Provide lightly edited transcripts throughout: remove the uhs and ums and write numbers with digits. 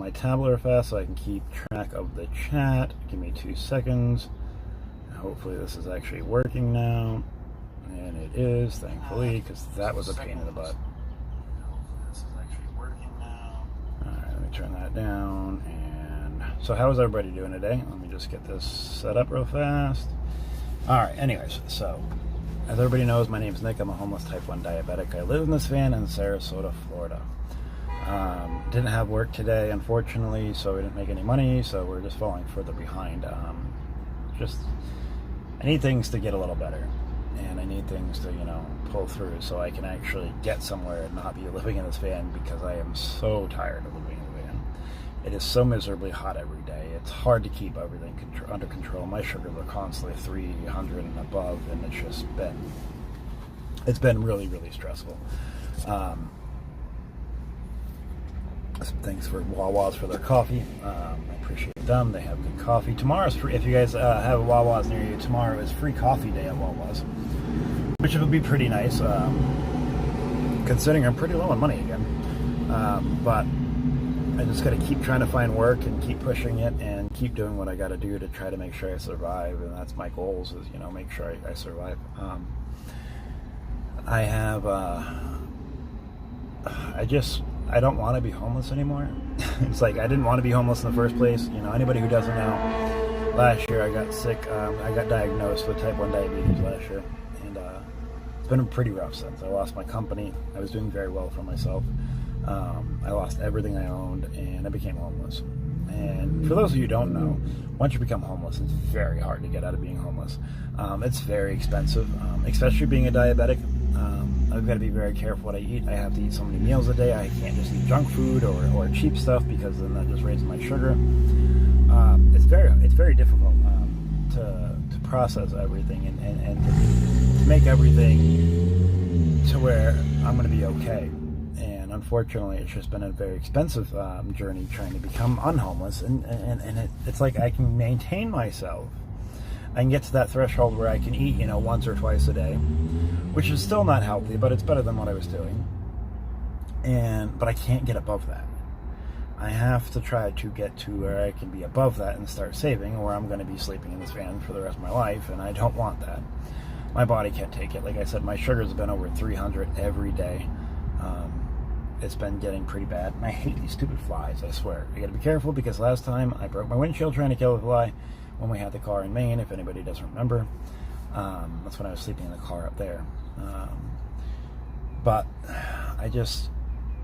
my tablet real fast so I can keep track of the chat. Give me 2 seconds. Hopefully this is actually working now. And it is, thankfully, because that was a pain in the butt. Hopefully this is actually working now. Alright, let me turn that down. And so how is everybody doing today? Let me just get this set up real fast. Alright, anyways, so as everybody knows, my name is Nick. I'm a homeless type 1 diabetic. I live in this van in Sarasota, Florida. Didn't have work today, unfortunately, so we didn't make any money, so we're just falling further behind. I need things to get a little better, and I need things to, pull through so I can actually get somewhere and not be living in this van, because I am so tired of living in the van. It is so miserably hot every day. It's hard to keep everything under control. My sugars are constantly 300 and above, and it's been really, really stressful. Thanks for Wawa's for their coffee. I appreciate them. They have good coffee. Tomorrow's free. If you guys have a Wawa's near you, tomorrow is free coffee day at Wawa's, which will be pretty nice, considering I'm pretty low on money again. But I just got to keep trying to find work and keep pushing it and keep doing what I got to do to try to make sure I survive. And that's my goals, is make sure I survive. I don't want to be homeless anymore. It's like, I didn't want to be homeless in the first place. Anybody who doesn't know, last year I got sick. I got diagnosed with type 1 diabetes last year. And it's been pretty rough since. I lost my company. I was doing very well for myself. I lost everything I owned, and I became homeless. And for those of you who don't know, once you become homeless, it's very hard to get out of being homeless. It's very expensive, especially being a diabetic. I've got to be very careful what I eat. I have to eat so many meals a day. I can't just eat junk food or cheap stuff, because then that just raises my sugar. It's very difficult to process everything and to make everything to where I'm going to be okay. And unfortunately, it's just been a very expensive journey trying to become unhomeless. And it's like I can maintain myself. I can get to that threshold where I can eat, once or twice a day, which is still not healthy, but it's better than what I was doing. But I can't get above that. I have to try to get to where I can be above that and start saving, or I'm going to be sleeping in this van for the rest of my life, and I don't want that. My body can't take it. Like I said, my sugars have been over 300 every day. It's been getting pretty bad, and I hate these stupid flies, I swear. I gotta be careful, because last time I broke my windshield trying to kill a fly when we had the car in Maine, if anybody doesn't remember. That's when I was sleeping in the car up there. But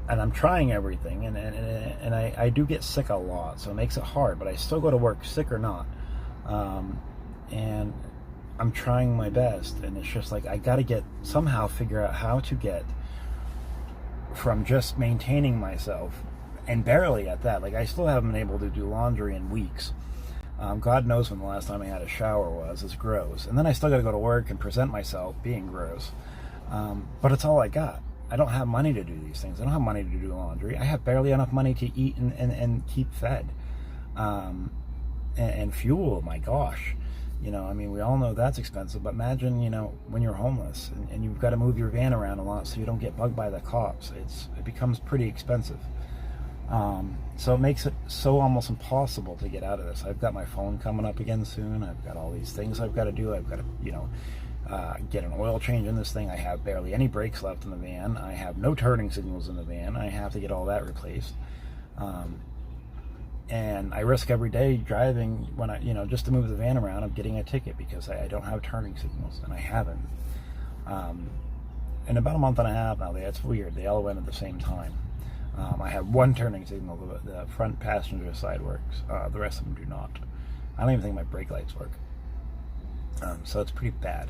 I'm trying everything, and I do get sick a lot, so it makes it hard, but I still go to work, sick or not. And I'm trying my best, and it's just like, I gotta somehow figure out how to get from just maintaining myself, and barely at that. Like, I still haven't been able to do laundry in weeks. God knows when the last time I had a shower was. It's gross. And then I still got to go to work and present myself being gross. But it's all I got. I don't have money to do these things. I don't have money to do laundry. I have barely enough money to eat and keep fed. And fuel, my gosh. We all know that's expensive, but imagine, when you're homeless and you've got to move your van around a lot so you don't get bugged by the cops. It becomes pretty expensive. So it makes it so almost impossible to get out of this. I've got my phone coming up again soon. I've got all these things I've got to do. I've got to, get an oil change in this thing. I have barely any brakes left in the van. I have no turning signals in the van. I have to get all that replaced. And I risk every day driving when just to move the van around, of getting a ticket because I don't have turning signals, and I haven't. In about a month and a half now, it's weird. They all went at the same time. I have one turning signal. The front passenger side works. The rest of them do not. I don't even think my brake lights work. So it's pretty bad.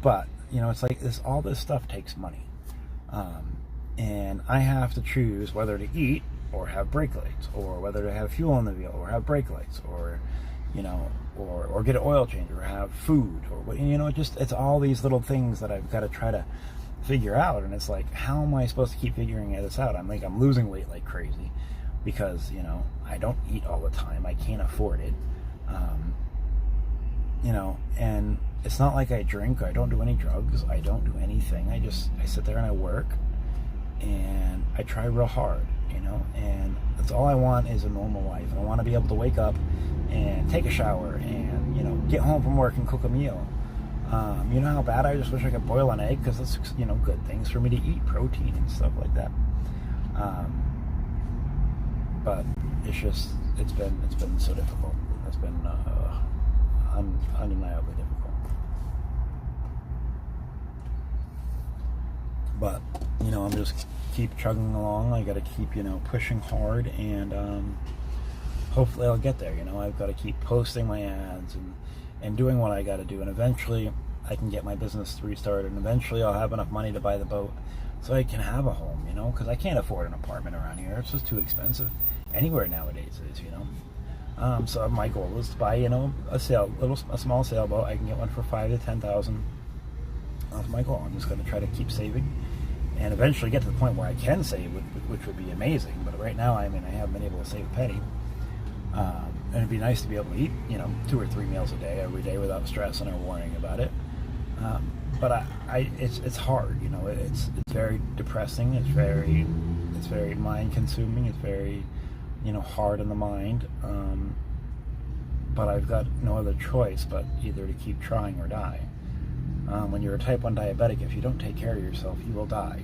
But, it's like all this stuff takes money. And I have to choose whether to eat or have brake lights, or whether to have fuel in the wheel or have brake lights, or or get an oil change, or have food, or it's all these little things that I've got to try to figure out. And it's like, how am I supposed to keep figuring this out? I'm losing weight like crazy, because I don't eat all the time. I can't afford it. And it's not like I drink. I don't do any drugs. I don't do anything. I sit there and I work. and I try real hard, you know, and that's all I want is a normal life. And I want to be able to wake up and take a shower and, you know, get home from work and cook a meal. You know how bad I just wish I could boil an egg, because that's, you know, good things for me to eat, protein and stuff like that. But it's just, it's been so difficult. It's been undeniably difficult. But, you know, I'm just keep chugging along. I got to keep, you know, pushing hard, and hopefully I'll get there. You know, I've got to keep posting my ads and doing what I got to do, and eventually I can get my business restarted, and eventually I'll have enough money to buy the boat so I can have a home, you know, because I can't afford an apartment around here. It's just too expensive. Anywhere nowadays is, you know. So my goal is to buy, you know, a small sailboat. I can get one for $5,000 to $10,000. That's my goal. I'm just going to try to keep saving and eventually get to the point where I can save, which would be amazing. But right now, I mean, I haven't been able to save a penny. And it'd be nice to be able to eat, you know, 2 or 3 meals a day every day without stressing or worrying about it. But it's hard, you know. It's very depressing. It's very mind consuming. It's very, you know, hard on the mind. But I've got no other choice but either to keep trying or die. When you're a type 1 diabetic, if you don't take care of yourself, you will die.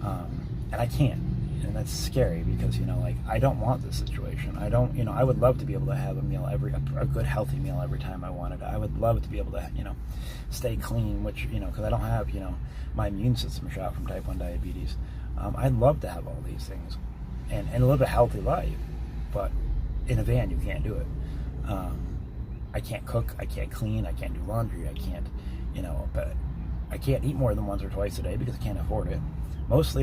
And I can't. And that's scary because, you know, like, I don't want this situation. I don't, you know, I would love to be able to have a good healthy meal every time I wanted. I would love to be able to, you know, stay clean, which, you know, because I don't have, you know, my immune system shot from type 1 diabetes. I'd love to have all these things and live a healthy life, but in a van, you can't do it. I can't cook, I can't clean, I can't do laundry, I can't, you know, but I can't eat more than once or twice a day because I can't afford it. Most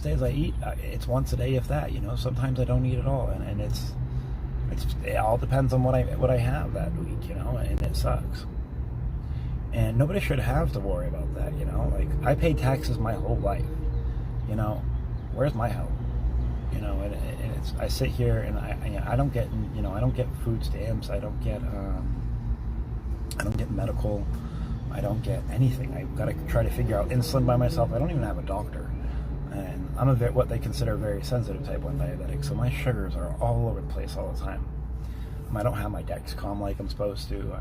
days I eat, it's once a day, if that, you know. Sometimes I don't eat at all, and it all depends on what I have that week, you know, and it sucks. And nobody should have to worry about that, you know. Like, I pay taxes my whole life, you know. Where's my help? You know, and I sit here and I don't get, you know, I don't get food stamps, I don't get medical, I don't get anything. I've got to try to figure out insulin by myself. I don't even have a doctor. And I'm what they consider a very sensitive type 1 diabetic, so my sugars are all over the place all the time. I don't have my Dexcom like I'm supposed to.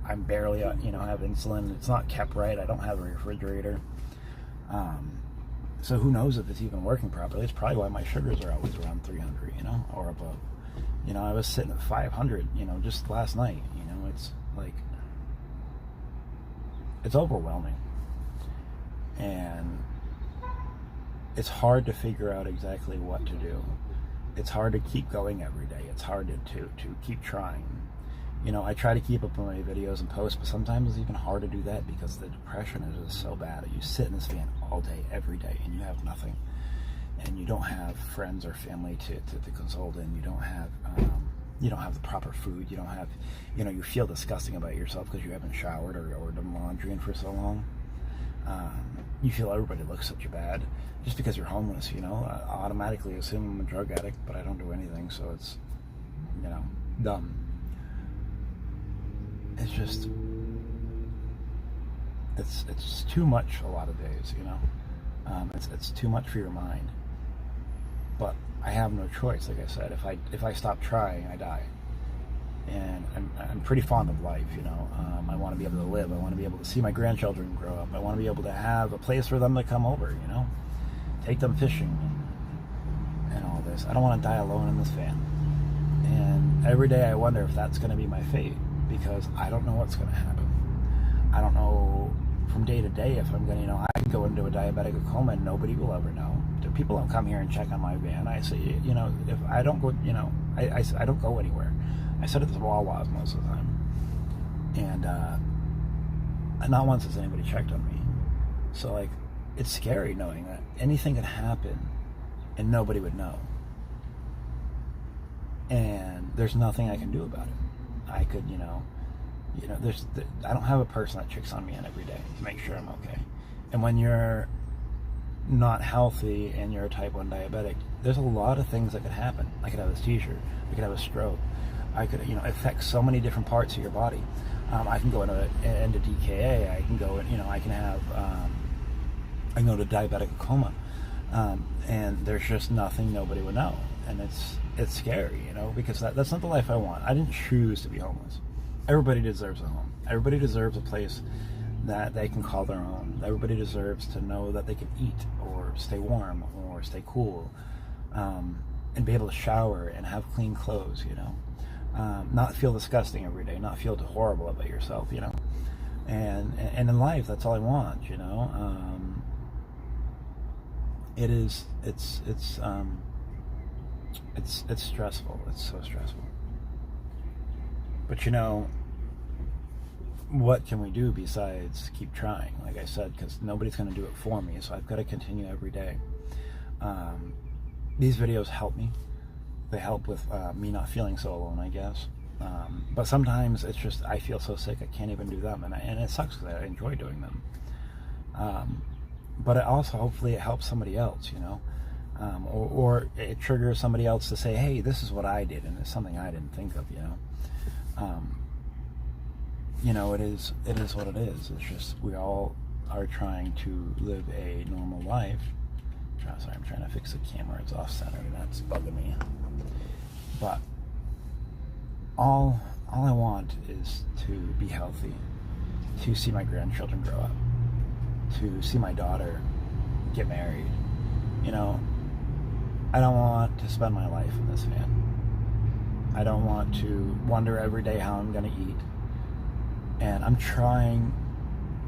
I'm barely, you know, have insulin. It's not kept right. I don't have a refrigerator. So who knows if it's even working properly. It's probably why my sugars are always around 300, you know, or above. You know, I was sitting at 500, you know, just last night. You know, it's like, it's overwhelming. And it's hard to figure out exactly what to do. It's hard to keep going every day. It's hard to keep trying. You know, I try to keep up with my videos and posts, but sometimes it's even hard to do that because the depression is just so bad. You sit in this van all day, every day, and you have nothing. And you don't have friends or family to console in. You don't have the proper food. You don't have, you know, you feel disgusting about yourself because you haven't showered or done laundry in for so long. You feel everybody looks at you bad just because you're homeless, you know. I automatically assume I'm a drug addict, but I don't do anything, so it's, you know, dumb. It's just, it's too much a lot of days, you know. It's too much for your mind. But I have no choice, like I said. If I stop trying, I die. And I'm pretty fond of life, you know. I want to be able to live. I want to be able to see my grandchildren grow up. I want to be able to have a place for them to come over, you know. Take them fishing and all this. I don't want to die alone in this van. And every day I wonder if that's going to be my fate, because I don't know what's going to happen. I don't know from day to day if I'm going to, you know, I can go into a diabetic coma and nobody will ever know. The people don't come here and check on my van. I say, you know, if I don't go, you know, I don't go anywhere. I sit at the Wawa's most of the time. And not once has anybody checked on me. So, like, it's scary knowing that anything could happen and nobody would know. And there's nothing I can do about it. I could, you know, I don't have a person that checks on me every day to make sure I'm okay. And when you're not healthy and you're a type 1 diabetic, there's a lot of things that could happen. I could have a seizure. I could have a stroke. I could, you know, affect so many different parts of your body. I can go into DKA. I can go, you know, I can have, I can go to diabetic coma. And there's just nothing nobody would know, and it's scary, you know, because that's not the life I want. I didn't choose to be homeless. Everybody deserves a home. Everybody deserves a place that they can call their own. Everybody deserves to know that they can eat or stay warm or stay cool, and be able to shower and have clean clothes, you know, not feel disgusting every day, not feel horrible about yourself, you know. And in life, that's all I want, you know. It's stressful. It's so stressful. But you know, what can we do besides keep trying? Like I said, because nobody's going to do it for me, so I've got to continue every day. These videos help me. They help with me not feeling so alone, I guess. But sometimes it's just, I feel so sick I can't even do them, and it sucks because I enjoy doing them. But it also, hopefully it helps somebody else, you know, or it triggers somebody else to say, hey, this is what I did, and it's something I didn't think of, you know. You know, it is what it is. It's just, we all are trying to live a normal life. Sorry, I'm trying to fix the camera. It's off center, and that's bugging me. But all I want is to be healthy, to see my grandchildren grow up, to see my daughter get married. You know, I don't want to spend my life in this van. I don't want to wonder every day how I'm going to eat. And I'm trying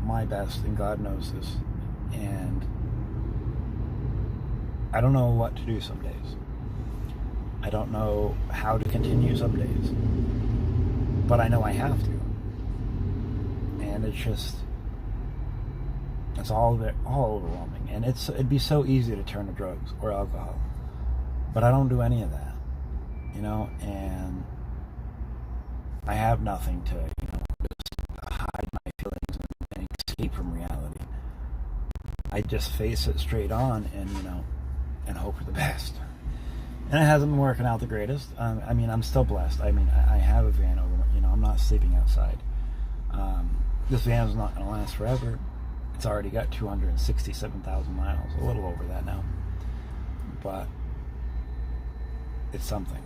my best, and God knows this. And I don't know what to do some days. I don't know how to continue some days. But I know I have to. And it's just, it's all overwhelming. And it'd be so easy to turn to drugs or alcohol. But I don't do any of that. You know, and I have nothing to, you know, just hide my feelings and escape from reality. I just face it straight on and, you know, and hope for the best. And it hasn't been working out the greatest. I mean, I'm still blessed. I mean, I have a van over, you know, I'm not sleeping outside. This van is not going to last forever. It's already got 267,000 miles, a little over that now. But it's something.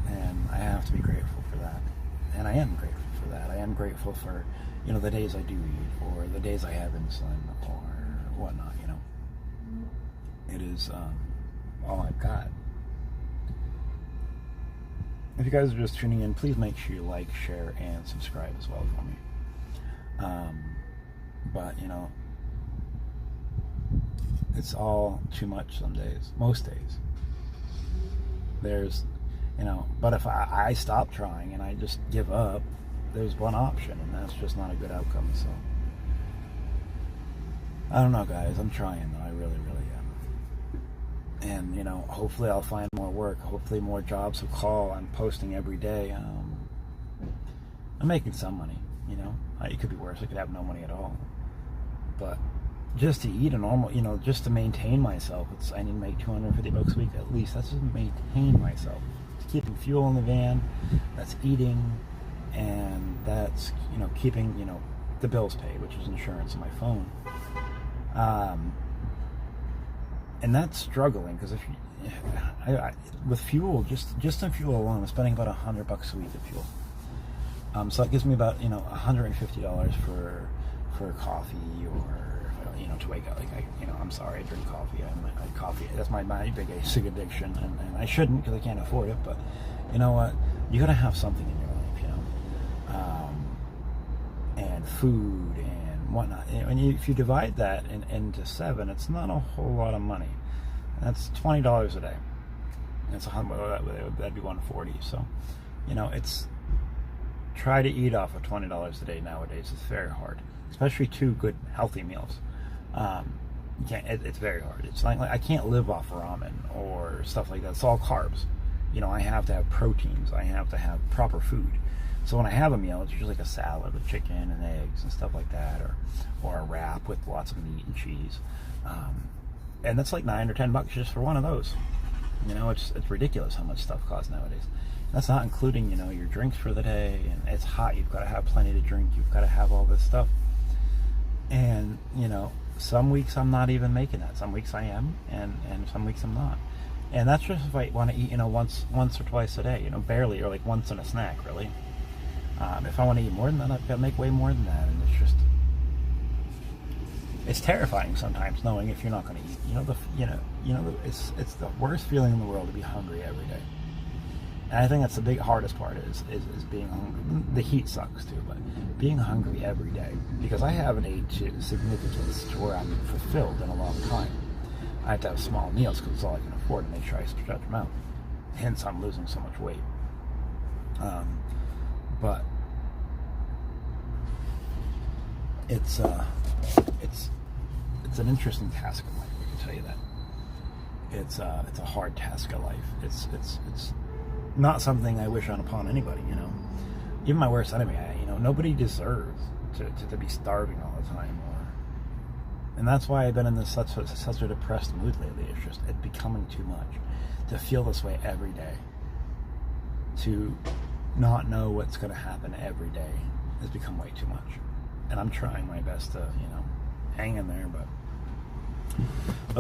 And I have to be grateful for that. And I am grateful for that. I am grateful for, you know, the days I do eat, or the days I have insulin, or whatnot, you know. It is all I've got. If you guys are just tuning in, please make sure you like, share, and subscribe as well for me. But, you know, it's all too much some days, most days. There's, you know, but if I stop trying and I just give up, there's one option, and that's just not a good outcome. So I don't know, guys. I'm trying, though. I really, really am. And, you know, hopefully I'll find more work. Hopefully more jobs will call. I'm posting every day. I'm making some money, you know. It could be worse. I could have no money at all. But just to eat a normal, you know, just to maintain myself, I need to make $250 a week at least. That's just to maintain myself. It's keeping fuel in the van. That's eating. And that's, you know, keeping, you know, the bills paid, which is insurance on my phone. And that's struggling, because if you, with fuel, just in fuel alone, I'm spending about $100 a week of fuel. So that gives me about, you know, $150 for coffee, or, you know, to wake up. Like, you know, I'm sorry, I drink coffee. Coffee, that's my basic addiction, and I shouldn't, because I can't afford it. But you know what? You gotta have something in your life, you know. And food and whatnot. And if you divide that into 7, it's not a whole lot of money. That's $20 a day. That's that'd be $140. So, you know, it's, try to eat off of $20 a day nowadays. It's very hard, especially 2 good healthy meals. You can't. It's very hard. It's like I can't live off ramen or stuff like that. It's all carbs. You know, I have to have proteins. I have to have proper food. So when I have a meal, it's usually like a salad with chicken and eggs and stuff like that, or a wrap with lots of meat and cheese. And that's like $9 or $10 just for one of those. You know, it's ridiculous how much stuff costs nowadays. That's not including, you know, your drinks for the day, and it's hot. You've got to have plenty to drink. You've got to have all this stuff. And, you know, some weeks I'm not even making that. Some weeks I am, and some weeks I'm not. And that's just if I want to eat, once or twice a day, barely, or like once in a snack, really. If I want to eat more than that, I've got to make way more than that, and it's terrifying sometimes knowing if you're not going to eat. It's the worst feeling in the world to be hungry every day. And I think that's the hardest part is being hungry. The heat sucks too, but being hungry every day, because I haven't ate to significance to where I'm fulfilled in a long time. I have to have small meals because it's all I can afford to make sure I stretch them out. Hence, I'm losing so much weight. But it's an interesting task in life. I can tell you that. It's a hard task of life. It's not something I wish on upon anybody. Even my worst enemy. Nobody deserves to be starving all the time. And that's why I've been in such a depressed mood lately. It's becoming too much to feel this way every day. To not know what's going to happen every day has become way too much. And I'm trying my best to, hang in there. But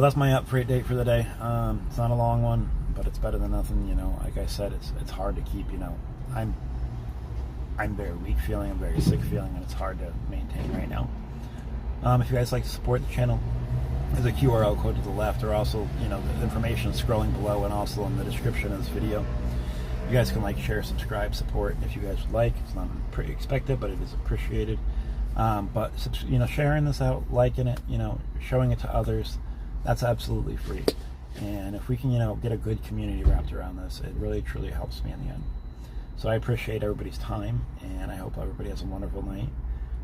that's my update for the day. It's not a long one, but it's better than nothing. Like I said, it's hard to keep. I'm very weak feeling. I'm very sick feeling, and it's hard to maintain right now. If you guys like to support the channel, there's a QRL code to the left, or also, the information scrolling below and also in the description of this video. You guys can like, share, subscribe, support if you guys would like. It's not pretty expected, but it is appreciated. But sharing this out, liking it, showing it to others, that's absolutely free. And if we can, get a good community wrapped around this, it really truly helps me in the end. So I appreciate everybody's time, and I hope everybody has a wonderful night.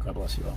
God bless you all.